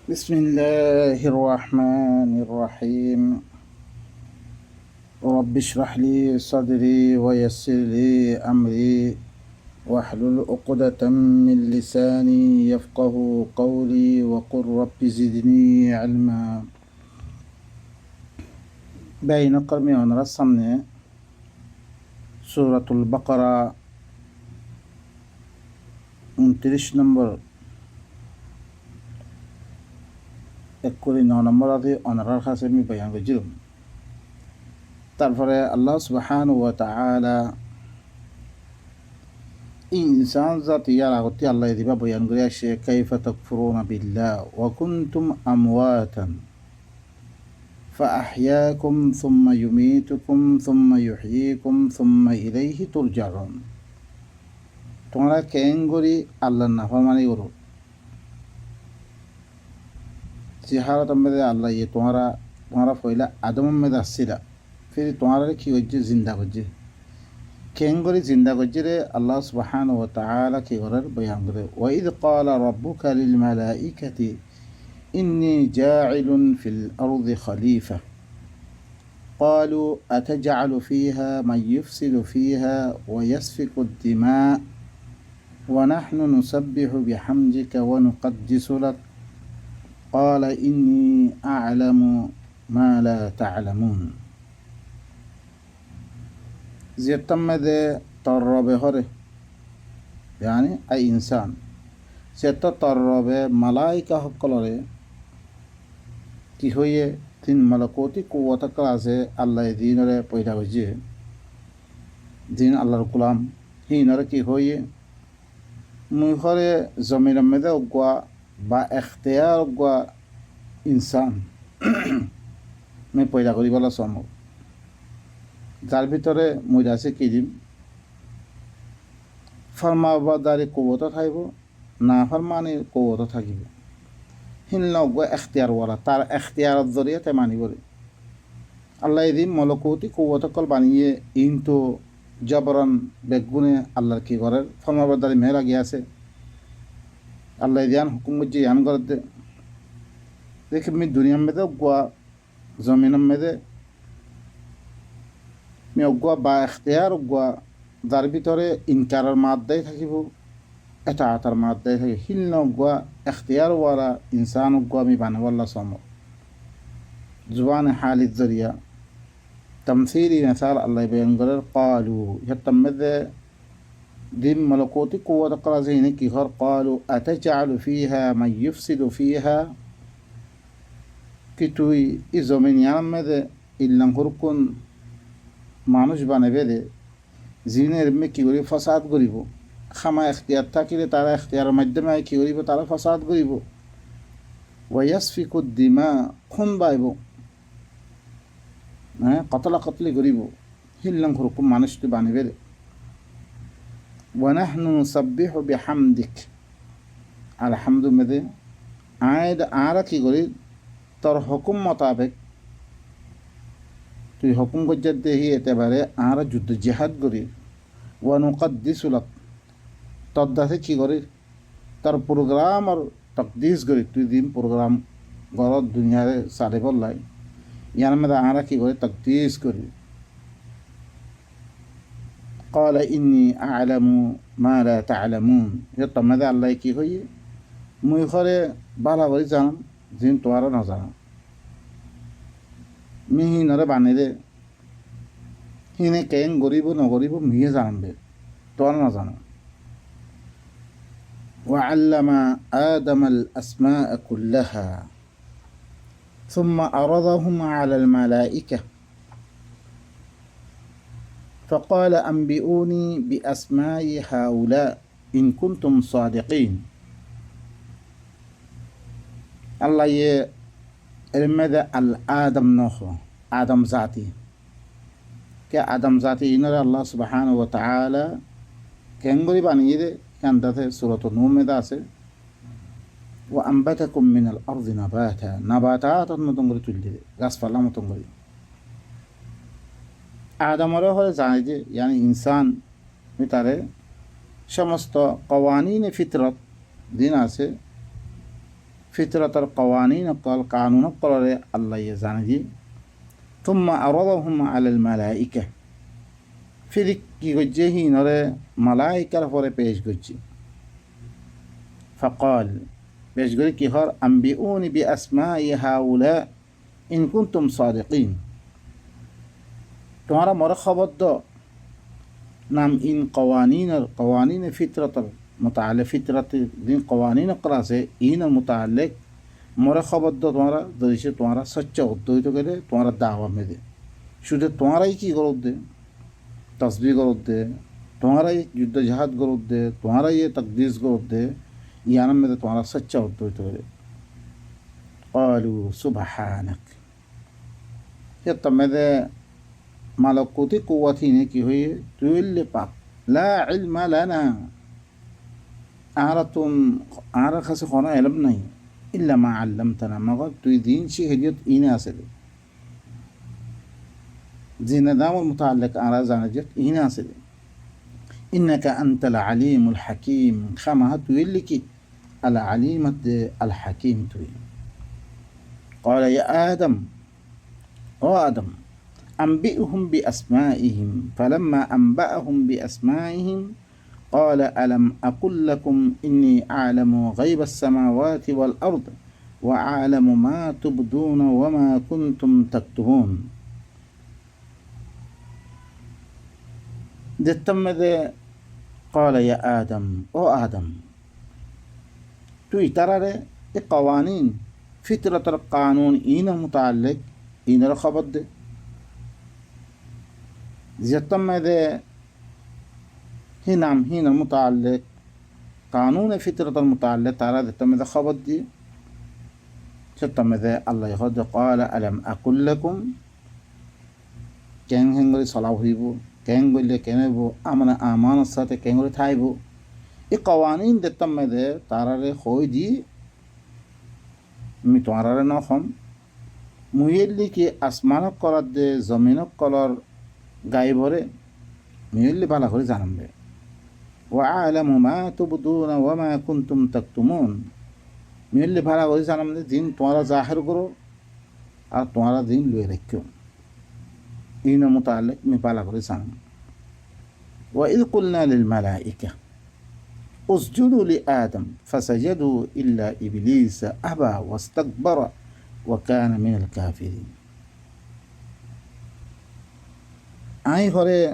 بسم الله الرحمن الرحيم. رب اشرح لي صدري ويسر لي أمري واحلل عقدة من لساني يفقه قولي وقل رب زدني علما. بين قرمي ونرسمنا سورة البقرة 29 নম্বর 9 নম্বর আদি অনারার কাছে আমি বয়ান করছিলাম। তারপরে আল্লাহ সুবহানাহু ওয়া তাআলা ইনসান জাতি ইয়ার আগতে আল্লাহ দিবা বয়ান করে আসে কাইফা তাকফুরুনা বিল্লাহ ওয়া কুনতুম আমওয়াতান ফাআহইয়াকুম সুম্মা ইউমীতুকুম সুম্মা ইউহয়ীকুম সুম্মা ইলাইহি তুরজাউন। তোমরা কেন করি আল্লাহর নাফরমানি করো, যে হালত মেয়েদের আল্লাহ ইয়ে তোমরা পয়লা আদম মেয়েদের আসছিলা, ফির তোমারা কি হচ্ছে জিন্দা করছে, কেন করে জিন্দা করছে রে আল্লাহ সুবহানাহু ওয়া তাআলা কি করার বয়ান করে। ওয়াইদ ক্বালা রাব্বুকা লিল মালাইকাতি ইন্নী জাইলুন ফিল আরদি খলিফা قالوا أتجعل فيها من يفسد فيها ويسفك الدماء ونحن نسبح بحمدك ونقدس لك قال إني أعلم ما لا تعلمون. জিয়াত্তাম্মেদে তর্রবে হরে yani আই ইনসান সেটা তর্রবে মালাইকা সকলরে কি হইয়ে তিন মালাকুতি কুওয়াত আছে আল্লাহ দিনরে পয়দা হইছে, দিন আল্লাহর গোলাম হিনরে কি হইয়ে মুই হরে জমিন মেদে উগা বা এখতিয়ার উগা ইনসান আমি পয়দা করিবলা সম্ভব, যার ভিতরে মইরা আছে কি দিম ফরমাবাদারি কৌত থাকিব, না ফরমানির কৌত থাকিব। হিনলা এখতিয়ারওয়ালা তার এখতিয়ারের জরিয়াতে মানিবরে আল্লাহ দিন মলকুতি কৌতকল বানিয়ে ইনতো জবরন বেগুনে আল্লাহর কি করার ফরমাবাদারি মেয়ে লাগিয়ে আছে আল্লাহ দিয়ান হুকুম বুঝে ইয়ান করে দে দেখি আমি দুনিয়ার মেয়েদে গোয়া জমিনের মেয়েদে আমি অগুয়া বা এখতিয়ার অগুয়া যার ভিতরে ইনকারের মাদ্দাই থাকিব, এটা আতার মাদ্দাই থাকিব। হিল অগুয়া এখতিয়ারওয়ালা ইনসান অগুয়া আমি বানাবাল্লা সম জুবান হালির জরিয়া তামসিলি মিসাল আল্লাহ বয়ান করার ক্বালু ইহাত্তাম মেদে দিন মলকুতি কুওয়াত করা যায়নি কি হর ক্বালু আতাজআলু ফিহা মান ইউফসিদু ফিহা কি তুই ই জমিন ইয়াম মেদে ইল্লাম হুরকুন মানুষ বানাবে দে জিনের মে কি করিব ফসাদ করিব, খামা এখতিয়ার থাকিলে তারা এখতিয়ারের মাধ্যমে কি করিব তারা ফসাদ করিব। ওয়াসফিকু দিমা খুন বাইব, হ্যাঁ কতলা কতলি করিব, হিল্লাম হুরকুম মানুষটি বানিবে দে। ওয়ানাহনু নুসাব্বিহু বিহামদিক আলহামদু মেদে আয়দ আরা কি করি তোর হুকুম মোতাবেক তুই হুকুম গজ্জাত দেহি এতেবারে আর যুদ্ধ জিহাদ করি ওয়ানুকাদ্দিসু লাক তোর দাসে কি করি তার প্রোগ্রাম আর তকদিস করি তুই দিন প্রোগ্রাম ঘরত দুনিয়ারে সারে বললাই ইয়ার মধ্যে আরা কি করি তকদিস করি। قال إني أعلم ما لا تعلمون يطمع ماذا الله কি হই মুই ঘরে বালা করে জানাম জিন তোরা না জানা মিহিনরে বানিয়ে হিনে কেন গরিব নগরিব মিহে জানবে তোরা না জানো। وعلم آدم الأسماء كلها ثم عرضهم على الملائكة فقال أنبئوني بأسماء هؤلاء إن كنتم صادقين. الله المدى الآدم نوخو آدم ذاتي كآدم ذاتي إن الله سبحانه وتعالى كان قريب عن يده كان ذاته سورة النور مداسة وأنبتكم من الأرض نباتا نباتات متنقل تجلد غصف الله متنقل آدم হলে জানে যে يعني ইনসান ভিতরে সমস্ত قوانين ফিতরত দিন আছে ফিতরাতার কওয়ানিন কল কানুন কলরে আল্লাহ জানে দি তুম্মা আরাদাহুম আলাল মালাইকা ফির কি গজ্জে হি নরে মালাইকার পরে পেশ গজ্জে ফাকাল পেশ গরি কি হর আম্বিউনি বি আসমাই হাউলা ইন কুনতুম সাদিকিন তোমারা মরে খবর দ নাম ইন কওয়ানিন ফিতরাতার মুতাআল্লিক ফিতরাত দিন কওয়ানিন ক্লাসে ইন মুতাআল্লিক মরে খবর দ তোমারা যদি সে তোমারা সচ্চা উদ্যোগিত করে তোমারা দাওয়া মেদে শুধু তোমারাই কি গরত দে তসবি গরত দে তোমারাই যুদ্ধ জাহাদ গরত দে তোমারাই তকদিস গরত দে ইয়ানাম মেদে তোমারা সচ্চা উদ্যোগিত করে قالوا سبحانك ये तमेदे मालकुती कुव्वती ने की हुई तुल्य पाक ला इल्म लना आरा खसे खोना इल्म नहीं इल्ला मा अल्लमतना मगर तु दीन शी हदियत इने आसले जिन दाम मुताल्लिक आरा जानजत इने आसले इन्नका अंतल अलीमुल हकीम खमा तुल्लिकी अल अलीमत अल हकीम तुई قال يا آدم وآدم أنبئهم بأسمائهم فلما أنبأهم بأسمائهم قال ألم أقل لكم إني أعلم غيب السماوات والأرض وأعلم ما تبدون وما كنتم تكتمون قال يا آدم وآدم ترى قوانين فطرة القانون إين متعلق إين الخبط ده زيتم ده هنا المتعلق قانون فطرة المتعلق ترى زيتم ده خبط دي زيتم ده الله يخد قال ألم أقول لكم كان هنغري صلاة هيبو كان قل لك كانبو أمنا أمان الصلاة كان قل تايبو قوانين زيتم ده ترى خوي دي मी तुम्हारा न हम मुयल्ली की आसमान कलर दे जमीन कलर गाय भरे मुयल्ली बाला करे जानम बे व आलमु मा तुबदून व मा कुंतुम तक्तुमून मुयल्ली बाला करे जानम दे दिन तुम्हारा जाहिर करो और तुम्हारा दिन लुए रखो इन मुताल्लिक मी बाला करे जानम व इज़ कुलना लिल मलाइका اسجدوا لآدم فسجدوا إلا إبليس أبى واستكبر وكان من الكافرين آئی خورے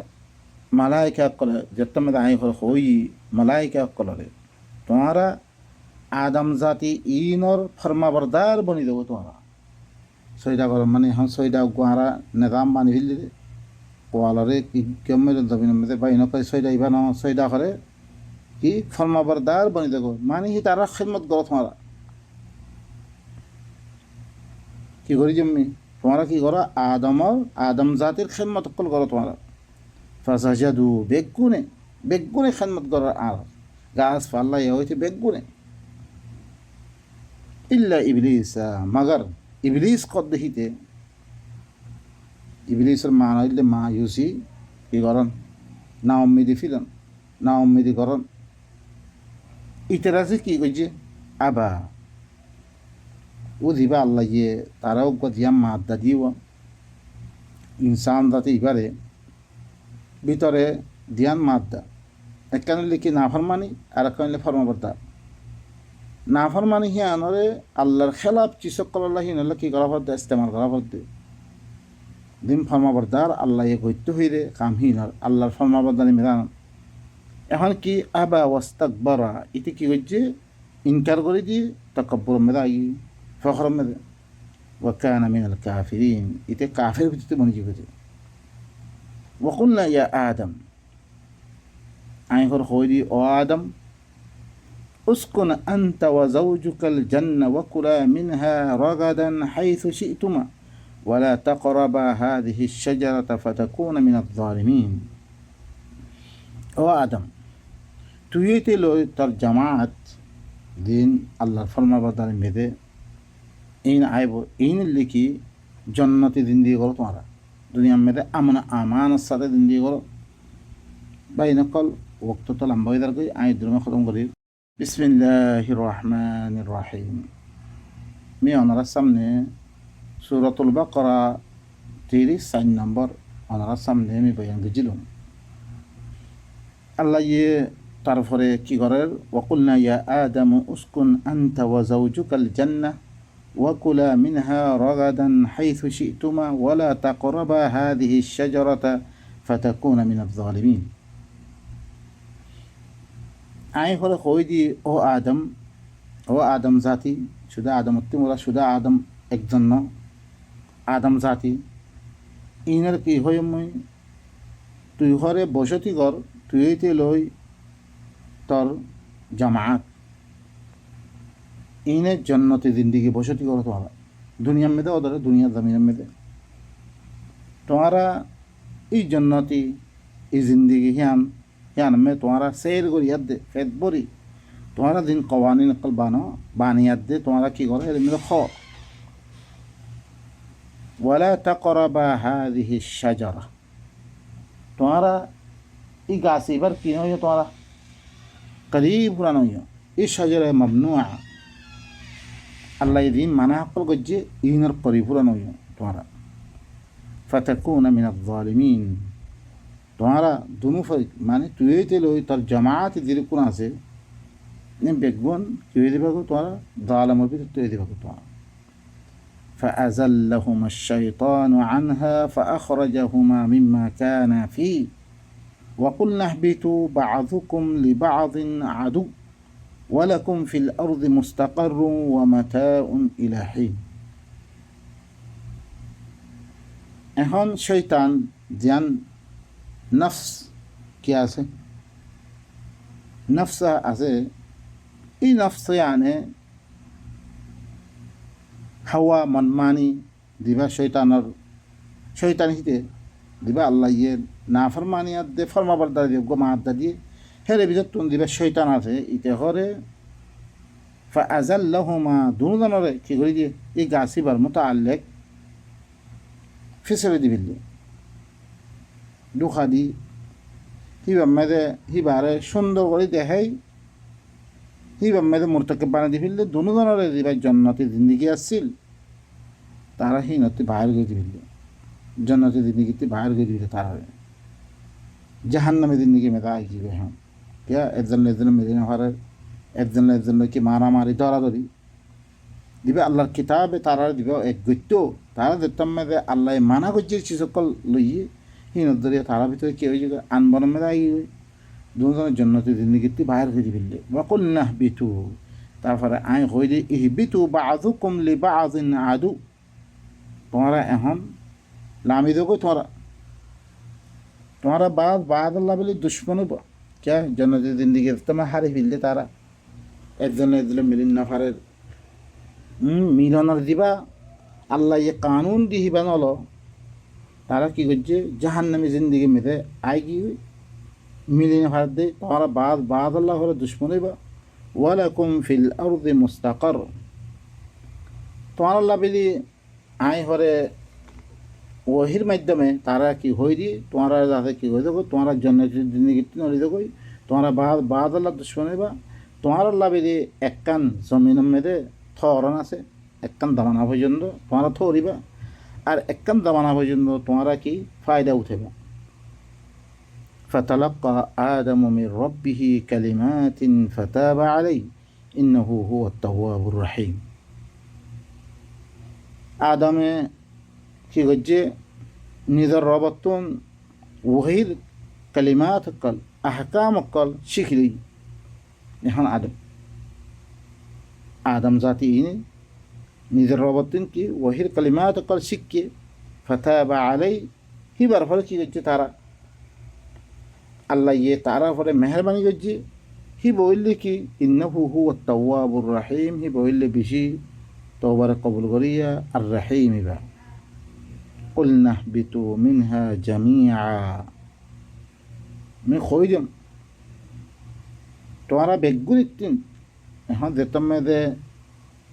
ملائکہ قلع جتمد آئی خور خوئی ملائکہ قلع تمہارا آدم ذاتی این اور فرما بردار بنی دو تمہارا سویدہ کرو منی ہم سویدہ گوارا نظام بانی بھیلی دے قوالارے کم میں دبین میں دے بھائی نوکر سویدہ ایبانا سویدہ کرے कि फरमा बरदार बनी देखो मानी ही तारा खिदमत करो तुम्हारा कि करी जम्मी तुम्हारा की करो आदम जातिर खिदमत कल करो तुम्हारा फसजदू बेगुने खिदमत करो आर गास फाल्ला ये हुई थी बेगुने इल्ला इब्लीस मगर इब्लीस कद ही थे इब्लीस माना इल्ले मायूसी की करन ना उम्मीदी फिलन ना उम्मीदी करन इतराज़ की गुज़े अबा वो दिवा अल्लाह ये ताराव को दिया माद्दा दिवा इंसान दाते इबारे बितरे दियान माद्दा एक कने लिखी नाफरमानी और एक कने फरमा बरदार नाफरमानी ही आनरे अल्लाहर खिलाफ चीज़ों को अल्लाह ही नल्ला की गलाफत दे इस्तेमाल गलाफत दे दिन फरमा बरदार अल्लाह ये कोई तो ही दे काम ही नर अल्लाहर फरमा बरदारी मिलान এখন কি আবা ওয়াস্তাকবারা ইতি কি হচ্ছে ইনকার করে দিয়ে তাকাব্বুর মেদা ই ফখর মেদা ওয়া কানা মিনাল কাফিরিন ইতে কাফের ভিতরে মনোযোগ হচ্ছে ওয়া কুলনা ইয়া আদম আই হর হইদি ও আদম উসকুন আনতা ওয়া যাওজুকাল জান্নাহ ওয়া কুলা মিনহা রাগাদান হাইথু শি'তুমা ওয়া লা তাকরাবা হাযিহি আশ-শাজারাতা ফাতাকুনা মিনাল যালিমিন ও আদম তুইতে লো তার জামাত দিন আল্লাহর ফরমাবরদার মেদে ইন আইব ইন লিখি জন্নতি দিন দিয়ে করো তোমারা দুনিয়া মেদে আমানের সাথে দিন দিয়ে করো বা ইনকল ওক্ত তো লম্বা হয়ে দাঁড় করি আই দুর্মে খতম করি বিসমিল্লাহির রহমানির রহিম মি ওনার সামনে সূরাতুল বাকারা 34 নম্বর ওনার সামনে আমি বয়ান দিছিলাম। আল্লাহ তারপরে কি করেন, ওয়াকুলনা ইয়া আদামু উসকুন আনতা ওয়া যাওজুকাল জান্নাহ ওয়াকুলা মিনহা রাগাদান হাইথু শি'তুমা ওয়ালা তাকরাবা হাযিহি আশ-শাজারাতা ফাতাকুনা মিনাজ যালিমিন। আই হলে কই দি ও আদম জাতি, শুধু আদম মোরা শুধু আদম একজন ন, আদম জাতি ইনার কি হয়, মই তুই ঘরে বসতি কর, তুইতে লই তোর জামাত ইনের জন্নতে জিন্দিগি বসতি করো তোমরা দুনিয়ার মেদে, ওদের দুনিয়ার জমিনের মেদে তোমারা এই জন্নতি এই জিন্দিগি হিয়ান মে তোমারা সের করি ইয়াদ দে ফেদ বরি তোমারা দিন কওয়ানি নকল বানিয়াদ দে তোমারা কি করো এর মেদে খ ওয়ালা তাকরাবা হাযিহি আশ-শাজারা, তোমারা এই গাছ এবার কি নয় তোমারা করিব পুরা নয়, এই শাজারা মামনুআ আল্লাহ দিন মানা হকল গজ্জে ইনার পরিপূরণ নয় তোমারা ফাতাকুনা মিনাজ যালিমিন, তোমারা দুনু মানে তুইতে লই তোর জামাত দির কোন আছে নে বেগবন তুই দিবাগো তোমারা জালামের ভিতর তুই দিবাগো তোমারা। فأزلهما الشيطان عنها فأخرجهما مما كانا فيه وقلنا اهبطوا بعضكم لبعض عدو ولكم في الأرض مستقر ومتاع إلى حين। এখন শয়তান জ্ঞান নফস কি আছে, নফস আছে, এই নফস মানে হাওয়া মনমানি দিবা শয়তান হিতে দিবা আল্লাহ ইয়ে না ফরমানিয়াত দে ফরমাবরদার দিয়ে গোমাদ্দা দিয়ে হেরে ভিতর তুন দিবা শয়তান আছে ইতে হরে ফাআযাল্লাহুমা দুজনরে কি করে দিয়ে এই গাছিবার মুতাআল্লিক ফিসলে দিবিল্লি দুখা দি হিবা মেদে হিবারে সুন্দর করে দেখাই হিবা মেদে মুরতাকিব বানা দিবিল্লি দুজনরে দিবা জান্নাতি জিন্দেগি আসছিল তারা হিনতি বাইর করে দিবিল্লি জান্নাতি জিন্দেগিতে বাইর করে দিবিল্লি তারা জাহান্নামে জিন্দেগি মেদা আই যাবে। হ্যাঁ क्या একজন মেদিনা হওয়ার একজন কি মারামারি দরাদরি দিবে আল্লাহর কিতাবে তারা দিবে এক গত্য তারা দেখতাম মেদে আল্লাহ মানা করছে সকল লইয়ে হিনদরিয়া তারা ভিতরে কি হয়েছে আনবন মেদা আই দুজনের জন্নতি জিন্দেগিতে বাইর করে দিবিল্লি ওয়াকুলনা ইহবিতু, তারপরে আই হই দি ইহবিতু বা'যুকুম লিবা'যিন আদু, তোমরা এখন লামি দেবো তোমারা বাদ আল্লাহ বলে দুশ্মন क्या जन्नत जिंदगी तुम्हें हारे फिलते तारा একজন মিলিন নাফারের মিলনের দিবা আল্লাহ ইয়ে কানুন দিহিবা নল তারা কি করছে জাহান্নামী জিন্দিগি মেধে আই কি মিলিন নাফার দে তোমারা বাদ আল্লাহ হলে দুশ্মন হইবা ওয়ালাকুম ফিল আরদি মুস্তাকার, তোমার আল্লাহ বলি আই হরে ওহির মাধ্যমে তারা কি হই দিয়ে তোমরা যাতে কি হয়ে দেখো তোমরা জন্নতের জিন্দেগি নড়ি দেখো তোমরা বাদ আল্লাহ দুশ্মন হইবা। তোমার আল্লাহ বেদি একখান জমিনের মেদে থরন আছে একখান দামানা পর্যন্ত তোমরা থরিবা আর একখান দামানা পর্যন্ত তোমরা কি ফায়দা উঠেবা। ফাতালাক্কা আদামু মির রাব্বিহি কালিমাতিন ফাতাবা আলাইহি ইন্নাহু হুয়াত তাওয়াবুর রহিম। আদমে কি করছে নিজের রবতন ওহির কালিমাত কল আহকাম কল শিখলি। এখন আদম জাতি ইনি নিজের রবতন কি ওহির কালিমাত কল শিখকে ফাতাবা আলাই হিবার ফলে কি করছে তারা আল্লাহ ইয়ে তারা ফলে মেহরবানি করছে হি বললে কি ইন্নাহু হুয়াত তাওয়াবুর রহিম, হি বললে বেশি তওবার কবুল করিয়া আর রহিম ইবা। قلنا اهبطوا منها جميعا, मैं खोई दिम तुम्हारा बेगुन इतनी हाँ देतम में दे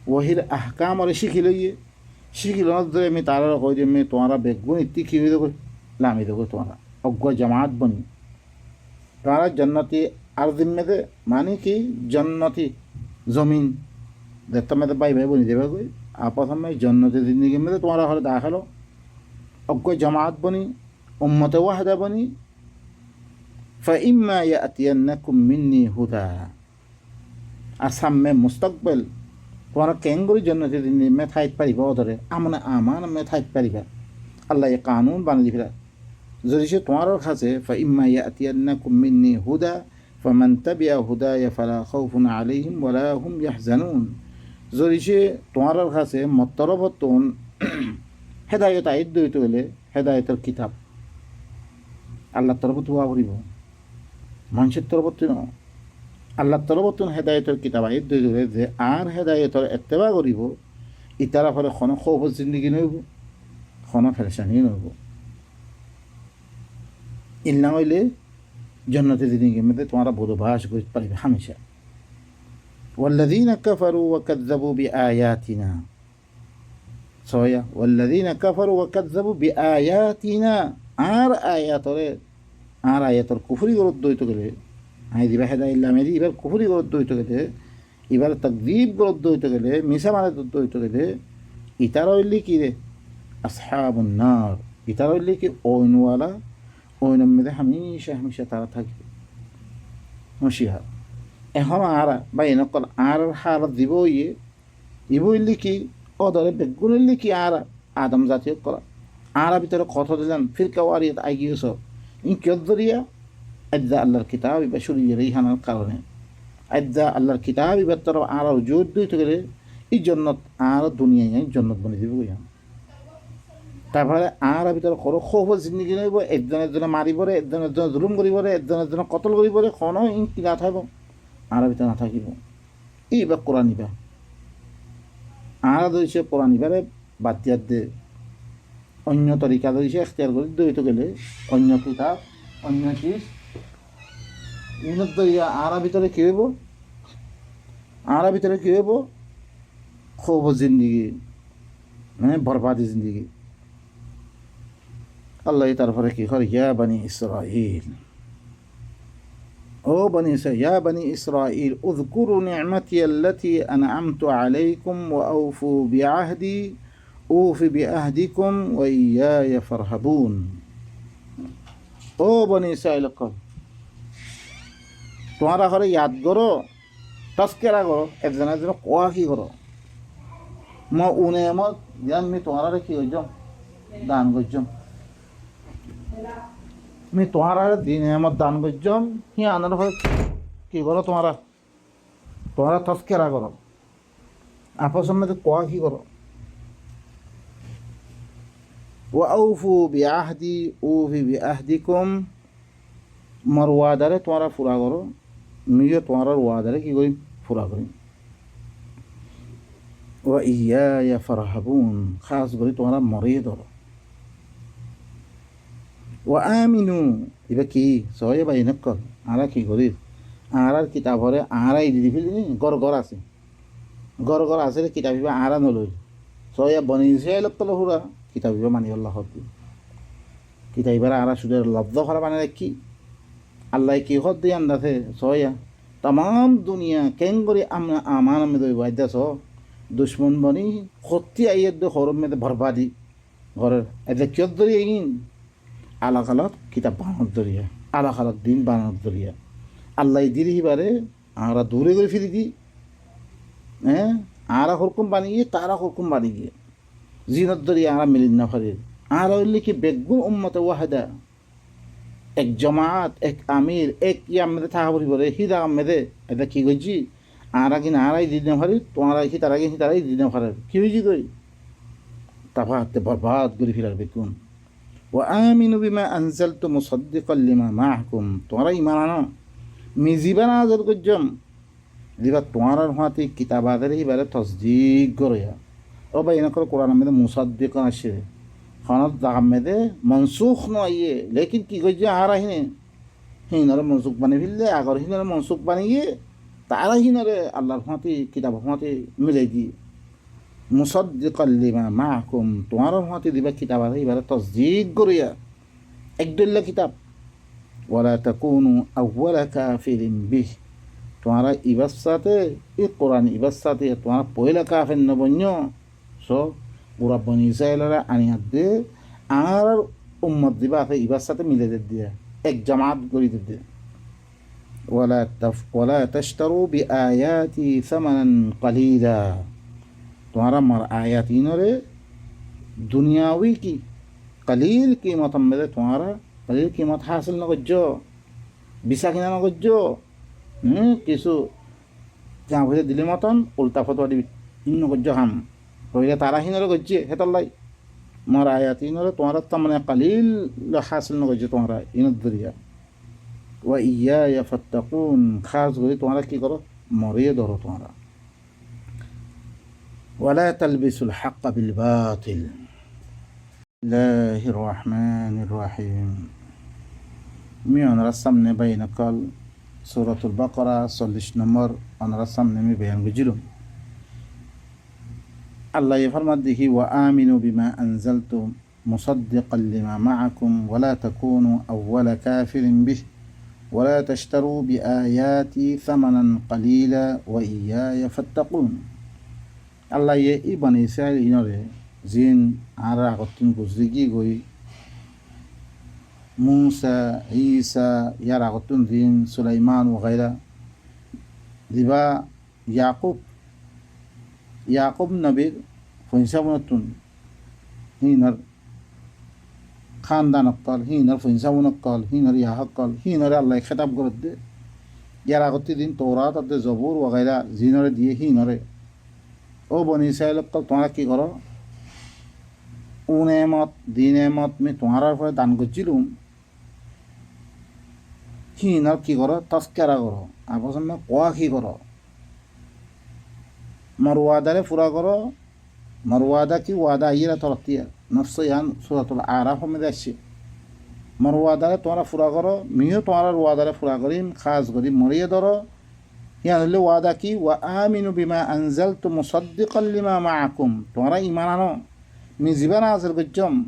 वही अहकाम और शिखिलो दे मैं तारा खोई दिम मैं तुम्हारा बेगुन इतनी की हुई देखो लामी देखो तुम्हारा अगुआ जमात बनी तुम्हारा जन्नती अर्जिम में दे मानी कि जन्नती ज़मीन देतम में दे भाई बनी देवे कोई आपस में जन्नत ज़िंदगी में तुम्हारा हर दाखिल हो और कोई जमात बनी उम्मत वाहिदा बनी फ़इम्मा यअतियन्नकुम मिन्नी हुदा आसाम में मुस्तकबिल तुम्हारा केंगुरी जन्नत ज़िंदगी में थाइट पारिबा ओदरे आमन आमान में थाइट पारिबा अल्लाह ये कानून बान दिफिरा जरिसे तुम्हारा खासे फ़इम्मा यअतियन्नकुम मिन्नी हुदा फमन तबिया हुदाया फला खौफुन अलैहिम वला हुम यहज़नून जरिसे तुम्हारा खासे मतरबतुन हेदायत आयत दइतो गले हेदायतर किताब আল্লাহ তরফত হওয়া করিব মানুষের তরফত ন আল্লাহ তরফত হেদায়তের কিতাব আইত ধরে যে আর হেদায়তের এত্তেবা করিব ইতারা ফলে খন খৌফ জিন্দগি নইব খন ফেরেশানি নইব ইল্লা হইলে জন্নতে জিন্দগির মধ্যে তোমরা বোধবাস করতে পারবে হামেশা والذين كفروا وكذبوا بآياتنا صويا والذين كفروا وكذبوا بآياتنا আর আয়াতর কুফরি গরত দইতে গেলে আই দিবা হেদা ইল্লা মেদি এবার কুফরি গরত দইতে গেলে এবার তাকযীব গরত দইতে গেলে মিছা মানে দইতে গেলে ইতারা হইলে কি রে আসহাবুন নার ইতারা হইলে কি ওইনওয়ালা ওইনের মধ্যে হামেশা হামেশা তারা থাকবে নসিহা এখন আর বা এনেকল আর হার দিব ইয়ে ইবইলে কি অদরে বেগুন হইলে কি আর আদম জাতীয় করা আর ভিতরে কথা দিলেন ফিরকা ওয়ারিয়াত আইগিয়েছ ইন কেদরিয়া আজ্জা আল্লাহর কিতাব বা শুরিয়ে রেহানার কারণে আজ্জা আল্লাহর কিতাব এবার তোর আর জোর দিতে গেলে এই জন্নত আর দুনিয়ায় জন্নত বনে দিব তারপরে আর ভিতরে করো খোফ জিন্দগি নইব একজন একজনে মারিবরে একজন একজনে জুলুম করিবরে একজন একজনে কতল করিবরে কোনো ইন কি না থাকব আর ভিতরে না থাকিব এইবার কোরআন নিবা আর ধরেছে কোরআন নিবারে বাদ দিয়ার দে অন্য তরিকা ধরেছে এখতিয়ার করে দইতে গেলে অন্য কিতাব অন্য চিজ ইনত দরিয়া আর ভিতরে কী হইব আর ভিতরে কী হইব খুব জিন্দগি মানে বরবাদি জিন্দগি আল্লাহ তারপরে কি করে ইয়া বানি ইসরাইল ও বানি ইয়া বানি ইসরাইল উযকুরু নি'মাতি আল্লাতী আন'আমতু আলাইকুম ওয়া আউফু বিআহদি উফি বিআহদিকুম ওয়া ইয়্যায়া ফারহাবুন ও বানি ইসরাইল তোমারা ঘরে ইয়াদ করো তস্কেরা করো একজন একজন কোয়া কি করো ম উনেমত যেন আমি তোমারা কি হইজম দান করছম আমি তোমারা দিন এমত দান করছম হি আনার ঘরে কি করো তোমারা তোমারা তস্কেরা করো আপসের মধ্যে কোয়া কি করো ও আউফু বিআহদি উফি বিআহদিকুম মোর ওয়াদারে তোমরা পুরা করো নিজে তোমার ওয়াদারে কি করি পুরা করি ও ইয়্যায়া ফারহাবুন খাস করে তোমরা মরিয়ে ধরো ও আমিনু এবার কি সবাই বা এনেকল আরা কি করি আর কিতাবরে আরাই দি ফেলি গড় গড় আছে গড় গড় আছে কিতাবিবা আরা নলই সবাই বনিছে লক্কল হুরা কিতাবিবা মানি আল্লাহ হতি কিতাবিবার আরা শুধু লব্ধ করা মানে কি আল্লাহ কি হদ দিয়ে আন্দাছে সয়া तमाम दुनिया केंगरी आमना आमान में दो वायदा सो दुश्मन बनी खुत्ती आये दो खौरम में दो बर्बादी और ऐसे क्यों दरिया इन अलग अलग किताब बानत दरिया अलग अलग दिन बानत दरिया अल्लाह दिली ही बारे आरा दूरे को फिर दी आरा हुक्म बनिए तारा हुक्म बनिए जीनत दरिया आरा मिलिन ना फरे आरा उल्ली की बेगुन उम्मत वाहिदा एक जमात एक आमिर एक या मेरे था बड़ी बड़े ही दाम मेरे ऐसा की गई जी आरा की नारा ही दीने भरे तुम्हारा ही तरह ही दीने भरे क्यों जी कोई तबाह बर्बाद गुरी फिर बेकुन वो आमीनु बिमा अंज़लतु मुसद्दिक़न लिमा माअकुम तुम्हारा ईमान आना मिजीबाना आज़र को जम दिवा तुम्हारा रुहाती किताब आदर ही बारे तस्दीक करोया और भाई ना करो कुरान में तो मुसद्दिक़न आशे खानत दाम में दे मनसूख न आइए लेकिन की कोई आ रही ने ही नरे मनसूख बने भी ले अगर ही नरे मनसूख बनिए तारा ही नरे अल्लाह रुहाती किताब रुहाती मिलेगी मुसद्दिक़न लिमा माअकुम तुम्हारा रुहाती दिवा किताब आदर ही बारे तस्दीक करोया एक दुल्ला किताब वला तकूनु अव्वल काफिरिन बिह तुम्हारा इबस्साते ये कुरान इबस्साते तुम्हारा पहला काफिर न बन्यो সো পুরা বনি ইসরায়েলরা আনিয়াত দিয়ে আর উম্মত দিবা আছে ইবার সাথে মিলে দিয়ে এক জামাত করে দিয়ে ولا تشتروا بآياتي ثمنا قليلا तुम्हारा मर आयातीनों रे दुनियावी की कलील कीमत मेरे तुम्हारा कलील कीमत हासिल न गज्जो बिसा किना न गज्जो किसु जहाँ भजे दिली मतन उल्टा फतवा दी इन गज्जो हम रोइले तारा ही न गज्जे है तल्लाई मर आयातीनों रे तुम्हारा तमने कलील हासिल न गज्जो तुम्हारा इन दरिया व इय्याया फत्तकून खास गरी तुम्हारा की करो मरिए दरो तुम्हारा वला तलबिसुल हक़्क़ बिल बातिल बिस्मिल्लाहिर रहमानिर रहीम मैं अनरा सामने बयान कल सूरतुल बकरा 40 नंबर अनरा सामने में बयान गुजरूं अल्लाह ये फरमाते हैं व आमिनु बिमा अंज़लतु मुसद्दिक़न लिमा मअकुम वला तकूनु अव्वल काफिरिन बिह वला तश्तरू बिआयाती समनन कलीला व इय्याया फत्तकून अल्लाह ये ई बनी इस्राएल इनरे जिन आरा आगतुन गुजरिगी गई मूसा ईसा यार आगतुन जिन सुलाइमान वगैरह दिबा याकूब नबीर फुंसामुनतुन हिनर खानदान अक्कल हिनर फुंसामुन अक्कल हिनर याह अक्कल हिनर अल्लाह खिताब कर दे यार आगती दिन तौरात अब्दे जबूर वगैरह जिनरे दिए हिनरे ओ बनी इस्राएल अक्कल तुम्हारा की करो उनेमत दीनेमत में तुम्हारा पर दान गुजिलुम हिनर की करो तस्करा करो आपस में कोआ की करो मरवादा रे पूरा करो मरवादा की वादा ये तरती है नफ्स यान सूरतुल आराफ में देशी मरवादा रे तुम्हारा पूरा करो मियो तुम्हारा वादा रे पूरा करीम खास करीम मरिए दरो यानी वादा की व आमिनु बिमा अंज़लतु मुसद्दिक़न लिमा मअकुम तुम्हारा ईमान आनो मैं जीवन हासिल गज्जम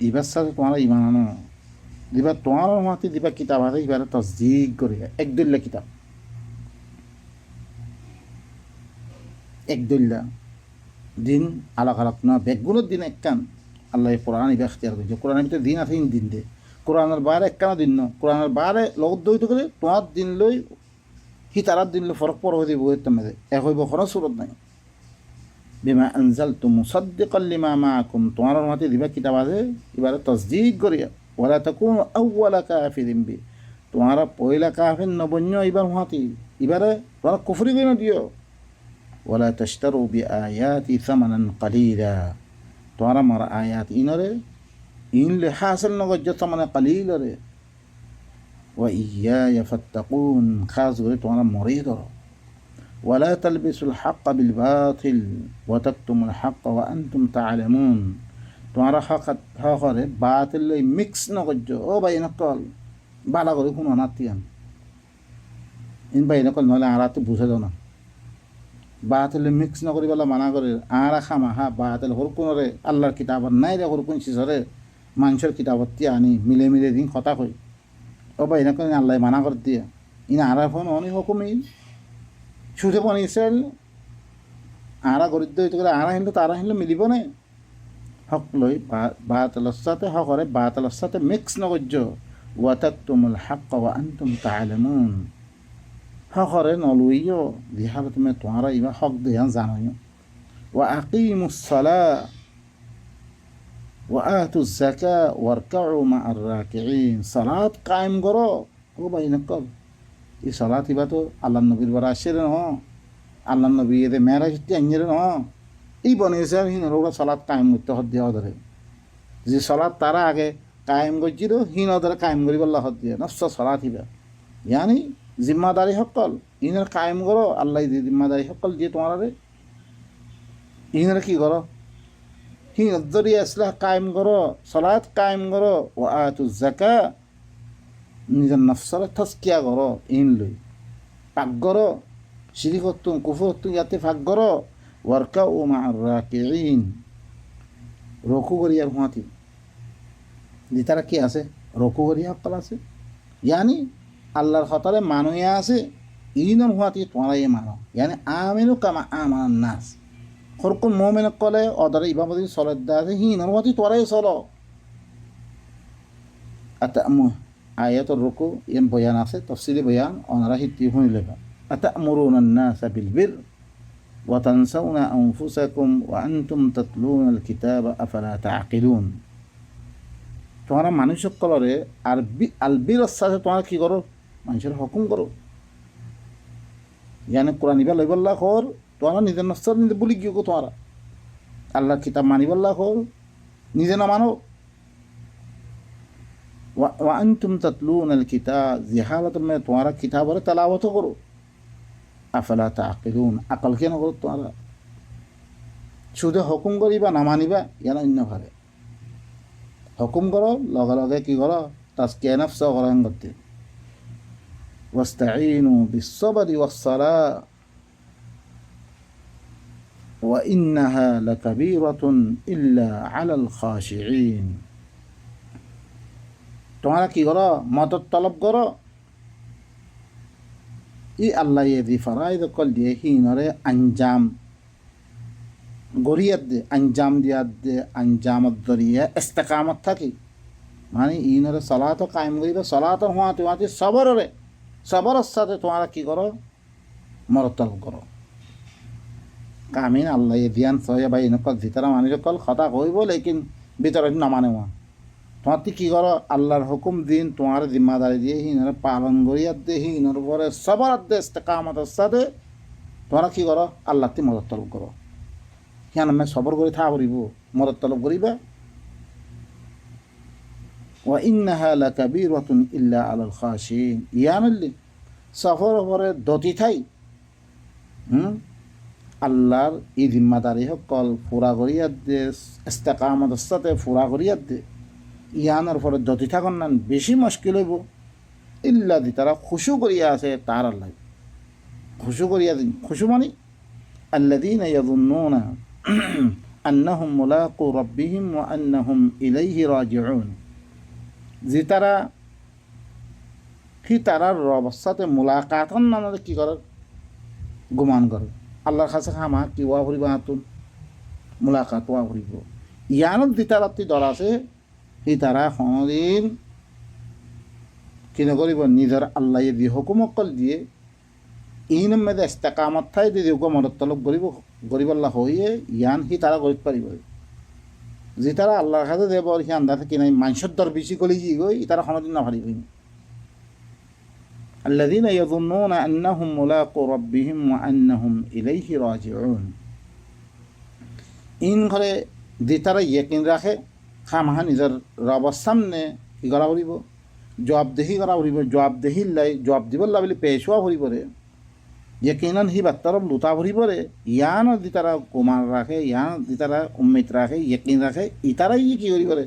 इबार साथ तुम्हारा ईमान आनो दिबा तुम्हारा माती दिबा किताब आते इबार तस्दीक करेगा एक दुल्ला किताब एक दुल्ला दिन अलग अलग ना बेगुनो दिन एक कान अल्लाह कुरान इबार इख्तियार कर जो कुरान में तो दिन आते इन दिन दे कुरान बारे एक कान दिन नो कुरान बारे लोग दो तो करे तुम्हारा दिन लोई ही तारा दिन लो फर्क पर हो दी वो इतना में एक कोई बखरा सूरत नहीं बिमा अंज़लतु मुसद्दिक़न लिमा मअकुम तुम्हारा माते दिबा किताब आते इबारे तस्दीक करिया वला तकूनु अव्वल काफिरिन बि तुम्हारा पहला काफिर न बन्यो इबार माते इबारे तुम्हारा कुफरी भी न दियो वला तश्तरू बिआयाती समनन कलीला तुम्हारा मर आयात इनरे इन ले हासिल न गज्जो समन कलील रे व इय्याया फत्तकून खास गरी तुम्हारा मरीद वला तलबिसुल हक़्क़ बिल बातिल व तक्तुमुल हक़्क़ व अंतुम तअलमून तुम्हारा हक़ रे बातिल ले मिक्स न गज्जो ओ भाई नकल बाला गरी कुन अनातियान इन भाई नकल नले आराते बुझे दो ना बातिल ले मिक्स न करी वाला माना करे आरा खामा हा बातिल हरकुन रे अल्लाहर किताब नाइ रे हरकुन सिसरे मानसर किताबत आनी मिले मिले दिन खता कई ओ भाई नकल अल्लाह माना कर दिया इन आरा फोन ओनी हुकुम इन छुटे बनी इस्राएल आरा गरिद्ध हইতে গেলে आरा हिंदू तारा हिंदू मिलिब ना हक लई बातिलर साथे हक रे बातिलर साथे मिक्स न गज्जो वा तक्तुमुल हक़्क़ वा अंतुम तअलमून हक रे नलुइयो दिहालत में तुम्हारा इबा हक दे जानो वा अकीमुस सला वा आतुज ज़का वरकउ मअर राकिईन सलात कायम करो ओ भाई नकल ये सलात इबा तो अल्लाह नबीर बरा आशिर न अल्लाह नबी ये मेराज अन्यर न ई बने से हिन रोगा सलात कायम करते हद दिया धरे जे सलात तारा आगे कायम गजिरो हिन धरे कायम करी बल्ला हद दिया नफ्स सलात इबा यानी जिम्मेदारी हक्कल इनर कायम करो अल्लाह दी जिम्मेदारी हक्कल जे तुम्हारा रे इनर की करो हिन जरिया इस्लाह कायम करो सलात कायम करो व आतुज ज़का निजर नफ्सर तस्किया करो इन लई पाक करो शिरिक हत्तुम कुफर हत्तुम याते पाक करो वरकाउ मअर राकिईन रकू करियार हुआती दितारा की आसे रकू करिया हक्कल आसे यानी अल्लाहर खतरे मानुया आसे इनर हुआती तुम्हारा ये मानो यानी आमिनु कमा आमान नास খরকুন মোমেন কলে অদারে ইবামতি চলত দাদে হিনর মতি তোরাই চলো আতামু আয়াতুর রুকু ইয়ান বয়ান আছে তফসিলি বয়ান ওনারা হিতি শুনিলে আতামুরুনা নাসা বিল বির ওয়া তানসাউনা আনফুসাকুম ওয়া আনতুম তাতলুনাল কিতাবা আফালা তাআকিলুন। তোমরা মানুষ সকলরে আলবির সাথে তোমরা কি করো? মানুষের হুকুম করো, ইয়ানে কোরআন ইবা লইবল্লা খর তোমরা নিজের নস্তর নিজে বলি গিয়ে তোমরা আল্লাহর কিতাব মানিবল্লা খর নিজে না মানো। ওয়া আনতুম তাতলুনাল কিতাব জিহালাত মে তোমরা কিতাবরে তেলাওয়াত করো আফালা তাআকিলুন আকল কেন করো? তোমরা শুধু হুকুম করিবা না মানিবা ইয়ানা অন্য ভাবে হুকুম করো লগে লগে কি করো? তাজকিয়া নফস করেন করতে ওয়াস্তাঈনু বিস-সাবরি ওয়াস-সালাহ ওয়া ইন্নাহা লাকাবীরাতুন ইল্লা আলাল খাশিঈন। তোমরা কি করো? মদত তলব করো ই আল্লাহ দি ফরাইদ কল দিয়ে হিনরে আঞ্জাম গরিয়াত দে আঞ্জাম দিয়াত দে আঞ্জামত দরিয়া ইস্তেকামত থাকি মানে ইনরে সলাত কায়েম করিবে সলাত হওয়াতে হওয়াতে সবরের সাথে তোমরা কি করো? মরতল করো কামিন আল্লাহ ধ্যান সহে বা ইনকল ভিতরা মানুষ কল খতা কইব লেকিন ভিতরে নমানে হওয়া তোমার কি করো? আল্লাহর হুকুম দিন তোমার জিম্মাদারি দিয়ে হিনরে পালন করিয়াত দে হিনর পরে সবরাত দে ইস্তেকামতের সাথে তোমরা কি করো? আল্লাহ তি মরতল করো হিয়ান আমি সবর করে থা করিব মদত তলব করিবা। ওয়া ইন্নাহা লাকাবীরাতুন ইল্লা আলাল খাশিঈন ইয়ানাল্লি সফর পরে দতি থাই আল্লাহর ই জিম্মাদারি সকল ফুরা করিয়াত দে ইস্তেকামতের সাথে ফুরা করিয়াত দে ইয়ানোর পরে দতি থাকন না বেশি মুশকিল হইব ইল্লা দি তারা খুশু করিয়া আছে তার আল্লাহ খুশু করিয়া দিন খুশু মানে আল্লাযীনা ইয়াযুন্নুনা আন্নাহুম মুলাকু রাব্বিহিম ওয়া আন্নাহুম ইলাইহি রাজিউন। যে তারা কি তারার রবের সাথে মুলাকাতন নামে কি করে? গুমান করে আল্লাহর কাছে খামা কি ওয়া করিব আতুন মুলাকাত ওয়া করিব ইয়ানত দি তারাতি দর আছে সি তারা কোনোদিন কি নকরিব নিজের আল্লাহ দি হুকুম অকল দিয়ে ইনম মেদে ইস্তেকামত ঠাই যদি মদত তলব গরিবাল্লাহ হইয়ে ইয়ান সি তারা গরিব পাৰিব যে তারা আল্লাহর কাছে দেব সি আন্দা থাকি নাই মানুষের দর বেশি কলি যি গই তারা কোনোদিন না পারিব। আল্লাযীনা ইয়াযুন্নুনা আন্নাহুম মুলাকু রাব্বিহিম ওয়া আন্নাহুম ইলাইহি রাজিউন। ইন ঘরে যে তারা ইয়াকিন রাখে খামহা নিজের রবের সামনে কি করা করিব? জবাবদেহি করা করিব জবাবদেহি লাই জবাব দিবল্লা বলে পেশোয়া করিব রে यकीनन ही बत्तरफ लुता भरी पड़े यान दी तारा कुमार राखे यान दी तारा उम्मीद राखे यकीन राखे इतारा ये की करी पड़े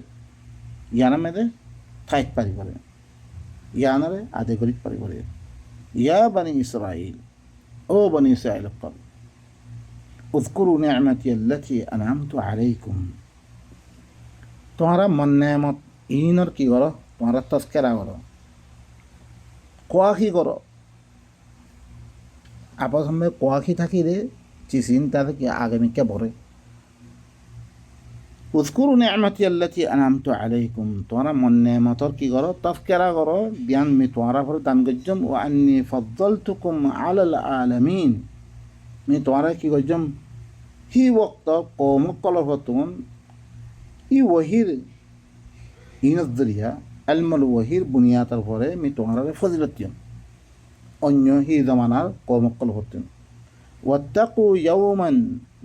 यान में दे थाइक पारी पड़े यान रे आधे करी पारी पड़े या बनी इसराइल ओ बनी इसराइल कल उज़कुरु निअमती अल्लती अनअमतु अलैकुम। तुम्हारा मन नेमत इनर की करो तुम्हारा तस्करा करो कोआ की करो आपस में कोआखी থাকি রে চিন্তা থেকে আগামীকে ভরে উযকুরু নি'মাতি আল্লাতী আনআমতু আলাইকুম তোমরা মন নেমতর কি করো তাফকিরা করো জ্ঞান মি তোমরা পরে দান গজ্জম ওয়া আন্নী ফাদ্দালতুকুম আলাল আলামিন মি তোমরা কি গজ্জম হি ওয়াক্ত কওম কলফতুন ই ওয়াহির ইনজরিয়া আলমাল ওয়াহির বুনিয়াতার পরে মি তোমরা ফজিলতিয়ম অন্য হি জমানার কর্মকল হতেন। ওয়াত্তাকু ইয়াওমান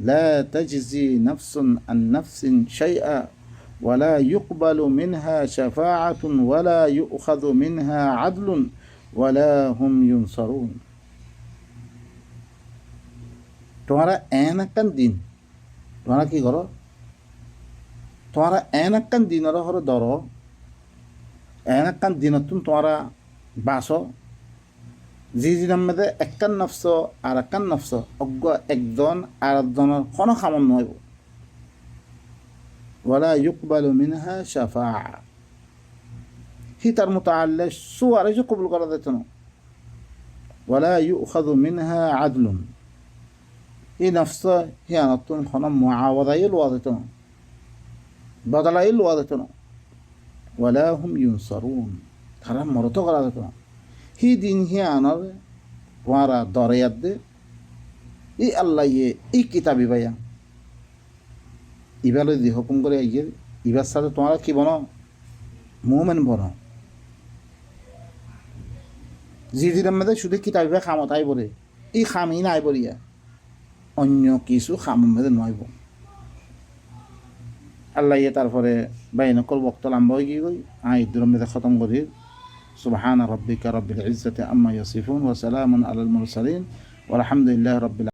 লা তাজজি নাফসুন আন নাফসিন শাইআ ওয়ালা ইউকবালু মিনহা শাফাআতুন ওয়ালা ইউখাযু মিনহা আদলুন ওয়ালা হুম ইউনসারুন। তোমরা এন একখান দিন তোমরা কি করো? তোমরা এন একখান দিনের হরে ধরো এন একখান দিনতুন তোমরা বাসো যি দিনের মধ্যে একখান নফস আর একখান নফস অজ্ঞ একজন আর একজনের কোনো খামন নহব ওয়ালা ইউকবালু মিনহা শাফাআ হি তার মুতাআল্লিক সুয়ারিশ কবুল করা যেত না ওয়ালা ইউখাযু মিনহা আদলুন এই নফস হিয়ানতুন খন মুআওয়াদাই লওয়া যেত না, বদলাই লওয়া যেত না। ওয়ালা হুম ইউনসারুন, তারা মরত করা যেত না। হি দিন হিয়ানর ওয়ারা দরিয়াত দে ই আল্লাহ এই কিতাবি ভাইয়া ইবালে দি হুকুম করে আইয়ে ইবার সাথে তোমরা কি বনো, মুমেন বনো। জিদিনের মধ্যে শুধু কিতাবি ভাই খামত আই বলে, এই খামি নাই বলিয়া অন্য কিছু খামের মধ্যে নয়ব। আল্লাহ তারপরে বাইনকল বক্ত লাম্বা হয়ে গিয়ে গই ঈদের মধ্যে খতম করি। সুবহান রাব্বিকা রাব্বিল ইজ্জাতি আম্মা ইয়াসিফুন ওয়া সালামুন আলাল মুরসালিন ওয়া আলহামদুলিল্লাহি রাব্বিল